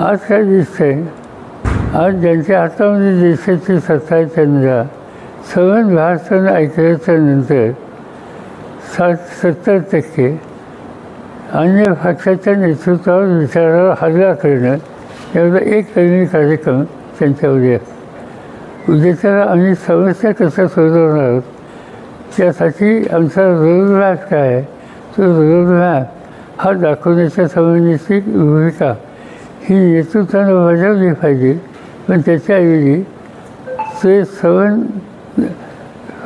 आज काय दिसतंय, आज ज्यांच्या हातामध्ये देशाची सत्ता आहे त्यांना संविधान भारतानं ऐकल्याच्या नंतर 60-70% अन्य पक्षाच्या नेतृत्वावर विचारावर हल्ला करणं एवढा एक नवीन कार्यक्रम त्यांच्यामध्ये आहे. उद्याच्याला आम्ही समस्या कशा सोडवणार आहोत त्यासाठी आमचा रोडमॅप काय आहे, तो रोडमॅप हा दाखवण्याच्या संबंधीची भूमिका ही नेतृत्वानं बजावली पाहिजे. पण त्याच्याऐवजी ते सवन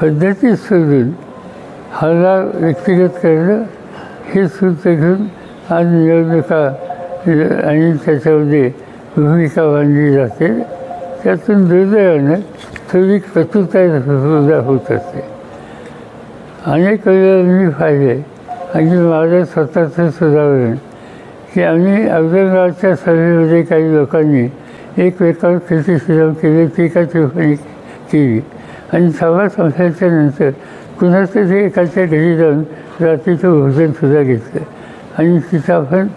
पद्धती सोडून हल्ला व्यक्तिगत करणं हे सूत्र घेऊन आज निवडणुका आणि त्याच्यामध्ये भूमिका बांधली जाते. त्यातून दुर्दैवानं थोडी कटुता सुद्धा होत असते. अनेक वेळेला मी पाहिले आणि माझं स्वतःचं सुधारण की आम्ही औरंगाबादच्या सभेमध्ये काही लोकांनी एकमेकावर क्रिटिसिझम केले, टीका टिप्पणी केली आणि सभा संपल्याच्या नंतर पुन्हा तरी एकाच्या घरी जाऊन रात्रीचं भोजनसुद्धा घेतलं आणि तिथं आपण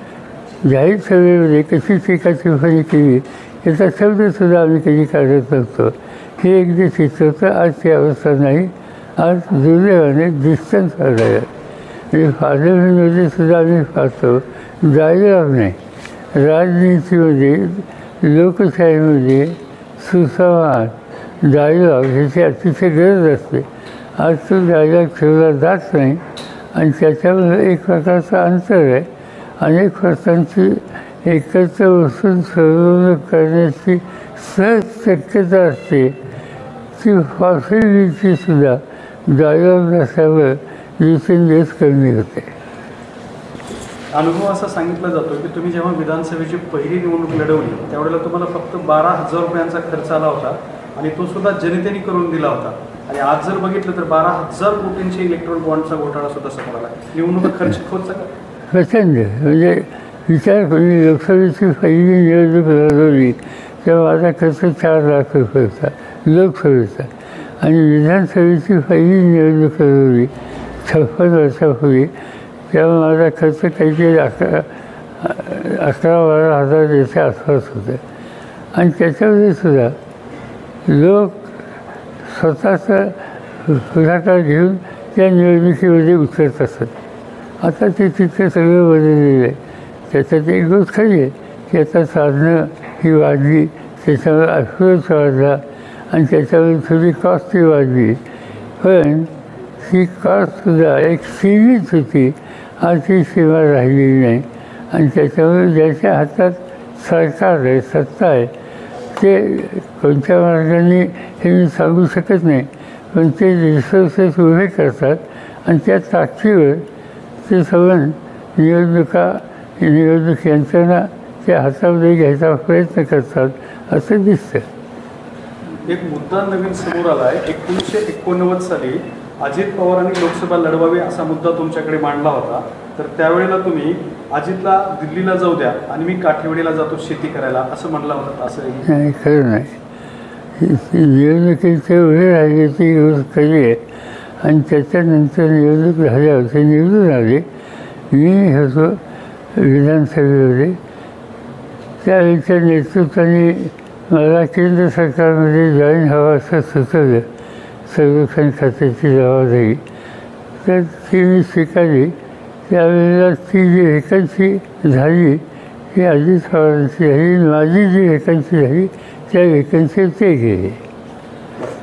जाहीर सभेमध्ये कशी टीका टिप्पणी केली याचा शब्दसुद्धा आम्ही कधी काढत नव्हतो. हे एक जे चित्र होतं, आज ती अवस्था नाही. आज दुर्दैवाने डिस्टन्स आला आहे. म्हणजे पार्लमेंटमध्ये सुद्धा आम्ही पाहतो डायलॉग नाही. राजनीतीमध्ये लोकशाहीमध्ये सुसंवाद डायलॉग ह्याची अतिशय गरज असते. आज तो डायलॉग ठेवला जात नाही आणि त्याच्यामध्ये एक प्रकारचं अंतर आहे. अनेक वर्षांची एकत्र बसून सोडवणूक करण्याची सहज शक्यता असते, ती पॉसिबिलिटीसुद्धा डायलॉग नसल्यावर दिवसेंदिवस कमी होते. अनुभव असा सांगितला जातो की तुम्ही जेव्हा विधानसभेची पहिली निवडणूक लढवली त्यावेळेला तुम्हाला फक्त 12,000 रुपयांचा खर्च आला होता आणि तो सुद्धा जनतेने करून दिला होता. आणि आज जर बघितलं तर 12,000 कोटींचे इलेक्ट्रॉनिक बॉन्डचा घोटाळा सुद्धा समोर आला. निवडणूक खर्च होत प्रचंड. म्हणजे विचार करून लोकसभेची पहिली निवडणूक लढवली तेव्हा माझा खर्च 4 लाख रुपये होता लोकसभेचा. आणि विधानसभेची पहिली निवडणूक लढवली 56 वर्षापूर्वी तेव्हा माझा खर्च काहीतरी 11-12 हजार याच्या आसपास होतं. आणि त्याच्यामध्ये सुद्धा लोक स्वतःचा पुढाकार घेऊन त्या निवडणुकीमध्ये उतरत असत. आता ते तिथे सगळं बदललेलं आहे. त्याच्यात एक गोष्ट खरी आहे की आता साधनं ही वाढली, त्याच्यावर अप्रोच वाढला आणि त्याच्यावर थोडी कॉस्टही वाढली. पण ही कॉस्टसुद्धा एक सीमित होती. आज ही सीमा राहिलेली नाही. आणि त्याच्यामुळे ज्याच्या हातात सरकार आहे, सत्ता आहे, ते कोणत्या मार्गाने हे मी सांगू शकत नाही. पण ते रिसोर्सेस उभे करतात आणि त्या ताकदीवर ते सगळं निवडणूक यंत्रणा त्या हातामध्ये घ्यायचा प्रयत्न करतात असं दिसतं. एक मुद्दा नवीन समोर आला आहे. 1989 साली अजित पवारांनी लोकसभा लढवावी असा मुद्दा तुमच्याकडे मांडला होता. तर त्यावेळेला तुम्ही अजितला दिल्लीला जाऊ द्या आणि मी काठेवाडीला जातो शेती करायला असं म्हटलं होतं. असं नाही, खरं नाही. निवडणुकीचे उभे राहिल्याची गोष्ट खरी आहे. आणि त्याच्यानंतर निवडणूक झाल्यावर ते निवडून आले. मी होतो विधानसभेमध्ये. त्यावेळेच्या नेतृत्वाने मला केंद्र सरकारमध्ये जॉईन हवं असं सुचवलं. संरक्षण खात्याची जबाबदारी तर ती मी स्वीकारली. त्यावेळेला ती जी व्हेकन्सी झाली ती अजित पवारांची झाली. माझी जी व्हेकन्सी झाली त्या व्हेकन्सीवर ते गेले.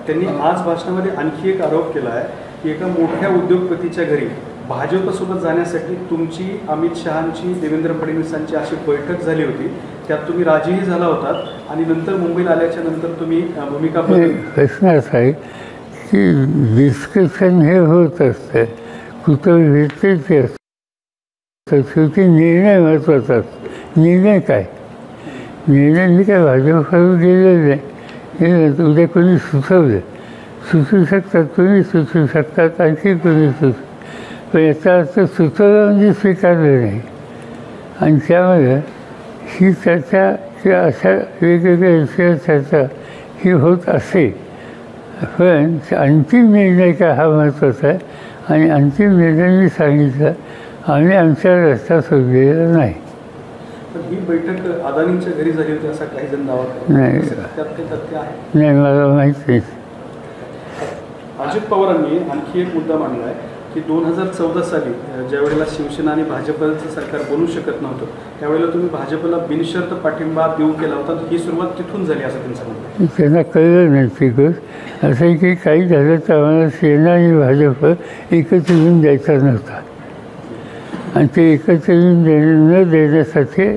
त्यांनी आज भाषणामध्ये आणखी एक आरोप केला आहे की एका मोठ्या उद्योगपतीच्या घरी भाजपसोबत जाण्यासाठी तुमची, अमित शहांची, देवेंद्र फडणवीसांची अशी बैठक झाली होती. त्यात तुम्ही राजीही झाला होतात आणि नंतर मुंबईला आल्याच्या नंतर तुम्ही भूमिका प्रश्न असा आहे की डिस्कशन हे होत असतं, कुठं भेटते ते असतं. शेवटी निर्णय महत्त्वाचा असतो. निर्णय काय? निर्णय मी काय भाजपकडून गेलेलं नाही. उद्या कोणी सुचवू शकतात, तुम्ही सुचवू शकतात, आणखी कोणी पण याचा अर्थ सुचवलं म्हणजे स्वीकारलं नाही. आणि त्यामुळे ही चर्चा किंवा अशा वेगवेगळ्या विषयावर चर्चा ही होत असे. पण अंतिम निर्णय काय हा महत्त्वाचा आहे. आणि अंतिम निर्णय मी सांगितलं, आम्ही आमचा रस्ता सोडलेला नाही. ही बैठक अदानींच्या घरी झाली होती असा काही जण दावा करतात. नाही. त्यात काही तथ्य आहे? नाही, मला माहीत नाही. अजित पवारांनी आणखी एक मुद्दा मांडला आहे की 2014 साली ज्यावेळेला शिवसेना आणि भाजपचं सरकार बनू शकत नव्हतं त्यावेळेला तुम्ही भाजपला बिनशर्त पाठिंबा देऊ केला होता. ही सुरुवात तिथून झाली असं त्यांचं म्हणणं आहे. त्यांना कळलं नाही ती गोष्ट. असं आहे की काही झालं तर आम्हाला सेना आणि भाजप एकत्र येऊन द्यायचा नव्हता आणि ते एकत्र येऊन न देण्यासाठी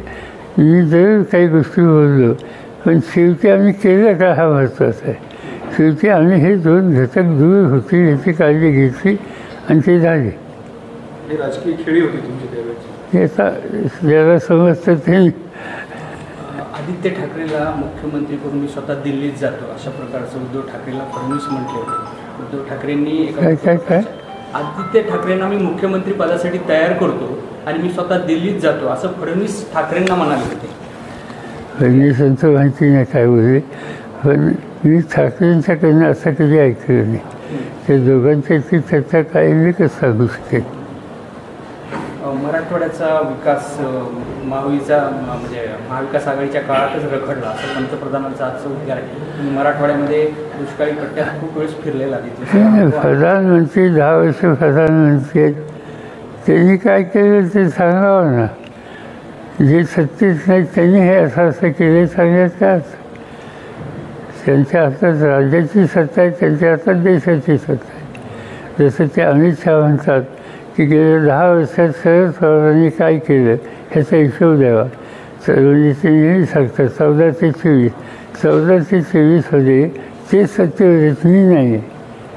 मी जर काही गोष्टी बोललो पण शेवटी आम्ही केलं का हा महत्त्वाचा आहे. शेवटी आम्ही हे दोन घटक दूर होतील याची काळजी घेतली आणि ते झाले. ही राजकीय खेळी होती तुमची त्यावेळेची. हे आता ज्याला समजतं ते. आदित्य ठाकरेला मुख्यमंत्री करून मी स्वतः दिल्लीत जातो अशा प्रकारचं उद्धव ठाकरेला फडणवीस म्हटले होते. उद्धव ठाकरेंनी काय आदित्य ठाकरेंना मी मुख्यमंत्री पदासाठी तयार करतो आणि मी स्वतः दिल्लीत जातो असं फडणवीस ठाकरेंना म्हणाले होते. फडणवीसांचं माहिती नाही काय बोलले पण मी ठाकरेंच्याकडनं असं कधी ऐकलं नाही. त्या दोघांच्याची चर्चा काय मी कसं सांगू शकेल. मराठवाड्याचा विकास म्हणजे महाविकास आघाडीच्या काळातच रखडला असं पंतप्रधानांचं आजचं उद्गार आहे. मराठवाड्यामध्ये दुष्काळी पट्ट्यात खूप वेळेस फिरलेला तिथे. प्रधानमंत्री 10 वर्ष प्रधानमंत्री आहेत. त्यांनी काय केलं ते सांगावं ना. जे सत्तेत नाही त्यांनी हे असं केलं सांगण्यात काय. त्यांच्या हातात राज्याची सत्ता आहे, त्यांच्या हातात देशाची सत्ता आहे. जसं ते अमित शहा म्हणतात की गेल्या 10 वर्षात शरद पवारांनी काय केलं ह्याचा हिशोब द्यावा. म्हणजे ते नेहमी सांगतात 14 ते 24 होते ते सत्तेवर मी नाही.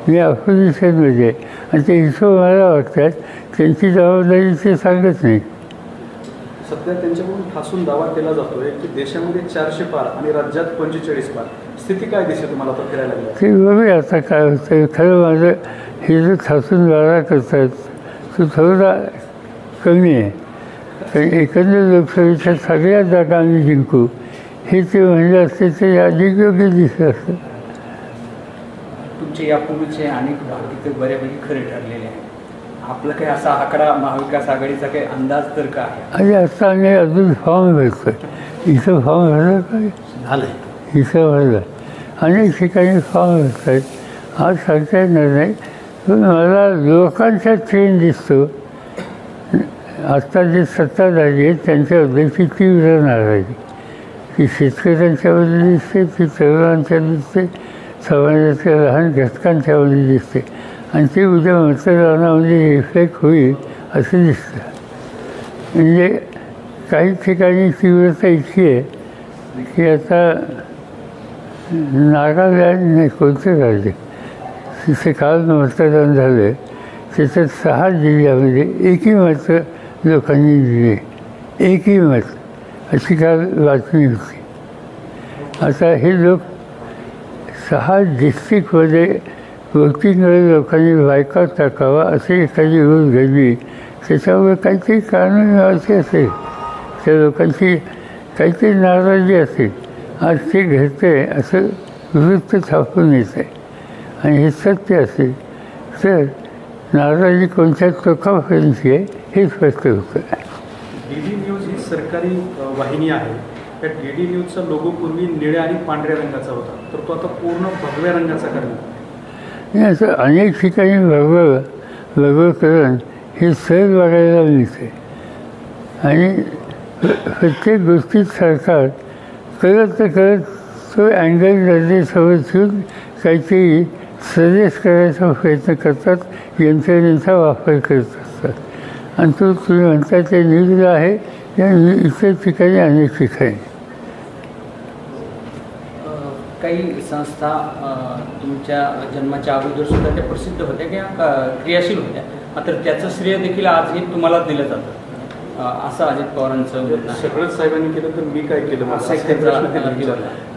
मी अपोजिशनमध्ये आहे आणि ते हिशोब मला वाटतात त्यांची जबाबदारी ते सांगत नाही. सध्या त्यांच्याकडून ठासून दावा केला जातोय की देशामध्ये 400 पार आणि राज्यात 45 पार. स्थिती काय दिसते तुम्हाला आता फिरायला लागली? ते बघूया आता काय होतं. खरं माझं हे जो ठासून दावा करतात तो थोडा कमी आहे. कारण एकंदर लोकसभेच्या सगळ्या जागा आम्ही जिंकू हे ते म्हणले असते ते अधिक योग्य दिसत असतं. तुमचे यापूर्वीचे अनेक भाग तिथे बऱ्यापैकी खरे ठरलेले आहे. आपलं काही असा आकडा महाविकास आघाडीचा काही अंदाज तर का आहे? आणि आता आम्ही अजून फॉर्म भरतो. इथं फॉर्म भरलं काय झालं इथं भरलं. अनेक ठिकाणी फॉर्म भरत आहेत. आज सांगता येणार नाही पण मला लोकांचा ट्रेंड दिसतो. आत्ता जे सत्ताधारी आहेत त्यांच्याबद्दलची तीव्र नाराजी ती शेतकऱ्यांच्यामध्ये दिसते, ती तरुणांच्या दिसते, समाजाच्या लहान घटकांच्यामध्ये दिसते आणि ते उद्या मतदानामध्ये इफेक्ट होईल असं दिसतं. म्हणजे काही ठिकाणी तीव्रता इतकी आहे की आता नागालँड नाही कोणतं राज्य तिथे काल मतदान झालं त्याच्यात 6 जिल्ह्यामध्ये एकही मत लोकांनी दिले. एकही मत अशी काल बातमी होती. आता हे लोक 6 डिस्ट्रिक्टमध्ये वोटिंगमध्ये लोकांनी बायकॉट टाकावा असे एखादी रूल घडली त्याच्यामुळे काहीतरी कारण मिळवायचे असेल. त्या लोकांची काहीतरी नाराजी असेल. आज ते घडते असं वृत्त छापून येतं आहे आणि हे सत्य असेल तर नाराजी कोणत्या टोकापर्यंतची आहे हे स्पष्ट होतं. DD न्यूज ही सरकारी वाहिनी आहे. त्या DD न्यूजचा लोगो पूर्वी निळ्या आणि पांढऱ्या रंगाचा होता तर तो आता पूर्ण भगव्या रंगाचा करणार. असं अनेक ठिकाणी भगवकरण हे सहज बघायला मिळते आणि प्रत्येक गोष्टीत सरकार करत तो अँगल निर्देशावर ठेवून काहीतरी सजेस्ट करायचा प्रयत्न करतात. यंत्रणेचा वापर करत असतात आणि तो तुम्ही म्हणता ते न्यूज आहे या इतर ठिकाणी अनेक ठिकाणी. काही संस्था तुमच्या जन्माच्या अगोदर सुद्धा त्या प्रसिद्ध होत्या किंवा क्रियाशील होत्या मात्र त्याचं श्रेय देखील आज हे तुम्हाला दिलं जातं असं अजित पवारांचं म्हणणं आहे. सगळंच साहेबांनी केलं तर मी काय केलं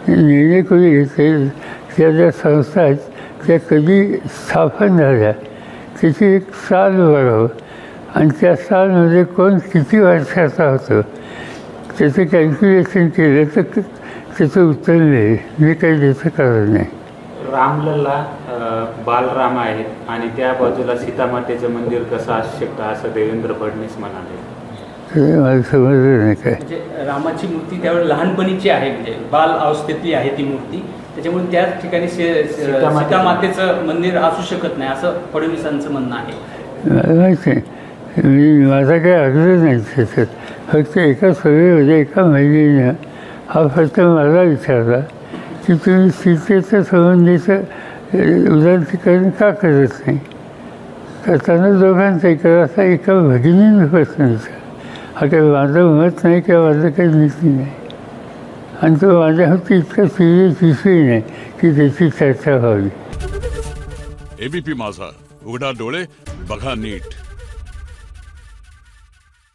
निर्णय कधी घेतले. त्या ज्या संस्था आहेत त्या कधी स्थापन झाल्या त्याची एक साल बघावं आणि त्या सालमध्ये कोण किती वर्षाचा होतं त्याचं कॅल्क्युलेशन केलं तर त्याचं उत्तर मिळेल. मी काही त्याचं कारण नाही. रामलला बालराम आहेत आणि त्या बाजूला सीतामातेचं मंदिर कसं असू शकतं असं देवेंद्र फडणवीस म्हणाले. हे मला समजलं नाही काय. म्हणजे रामाची मूर्ती त्यावेळी लहानपणीची आहे, म्हणजे बाल अवस्थेतली आहे ती मूर्ती, त्याच्यामुळे त्याच ठिकाणी सीतामातेचं मंदिर असू शकत नाही असं फडणवीसांचं म्हणणं आहे. मला माहीत नाही, माझा काही आग्रह नाही त्याच्यात. फक्त एका सभेमध्ये एका महिलेनं हा फक्त मला विचारला की तुम्ही सीतेच्या संबंधीचं उदात्तीकरण का करत नाही. करताना दोघांचा करा असा एका भगिनीने प्रश्न विचारला. हा काही माझं मत नाही किंवा माझं काही नीती नाही, आणि तो माझ्यावरती इतका सिरियस विषय नाही की त्याची चर्चा व्हावी. एबीपी माझा, उघडा डोळे बघा नीट.